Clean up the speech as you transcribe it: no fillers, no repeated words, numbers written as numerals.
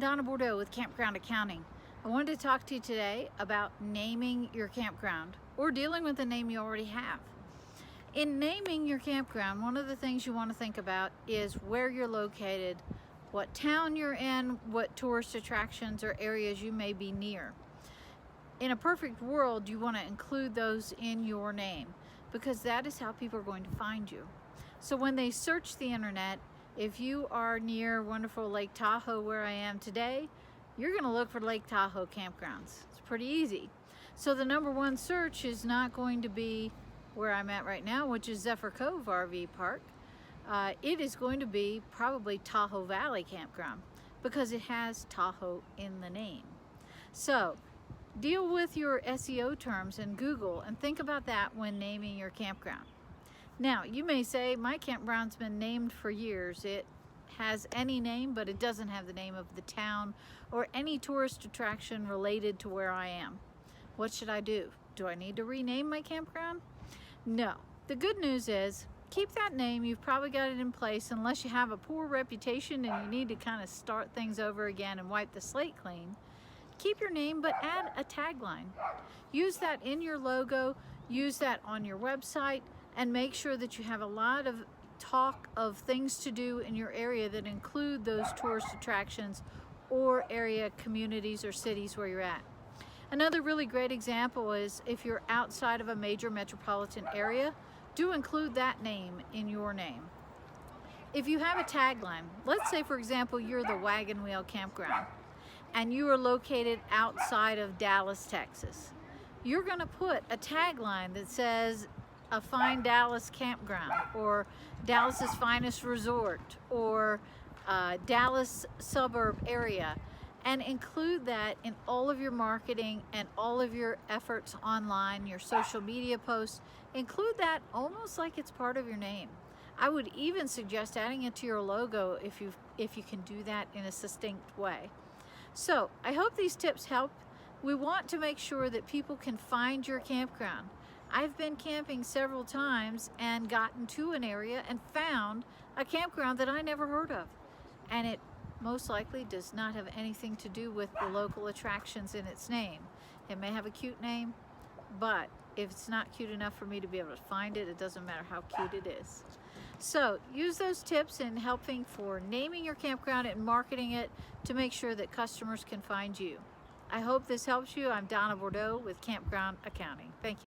Donna Bordeaux with Campground Accounting. I wanted to talk to you today about naming your campground or dealing with the name you already have. In naming your campground, one of the things you want to think about is where you're located, what town you're in, what tourist attractions or areas you may be near. In a perfect world, you want to include those in your name because that is how people are going to find you. So when they search the internet, if you are near wonderful Lake Tahoe where I am today, you're going to look for Lake Tahoe campgrounds. It's pretty easy. So the number one search is not going to be where I'm at right now, which is Zephyr Cove RV Park. It is going to be probably Tahoe Valley Campground because it has Tahoe in the name. So deal with your SEO terms in Google and think about that when naming your campground. Now, you may say, my campground's been named for years. It has any name, but it doesn't have the name of the town or any tourist attraction related to where I am. What should I do? Do I need to rename my campground? No. The good news is, keep that name. You've probably got it in place unless you have a poor reputation and you need to kind of start things over again and wipe the slate clean. Keep your name, but add a tagline. Use that in your logo, use that on your website, and make sure that you have a lot of talk of things to do in your area that include those tourist attractions or area communities or cities where you're at. Another really great example is if you're outside of a major metropolitan area, do include that name in your name. If you have a tagline, let's say for example you're the Wagon Wheel Campground and you are located outside of Dallas, Texas. You're going to put a tagline that says a fine Dallas campground or Dallas's finest resort or Dallas suburb area, and include that in all of your marketing and all of your efforts online, your social media posts. Include that almost like it's part of your name. I would even suggest adding it to your logo if you can do that in a succinct way. So I hope these tips help. We want to make sure that people can find your campground. I've been camping several times and gotten to an area and found a campground that I never heard of. And it most likely does not have anything to do with the local attractions in its name. It may have a cute name, but if it's not cute enough for me to be able to find it, it doesn't matter how cute it is. So use those tips in helping for naming your campground and marketing it to make sure that customers can find you. I hope this helps you. I'm Donna Bordeaux with Campground Accounting. Thank you.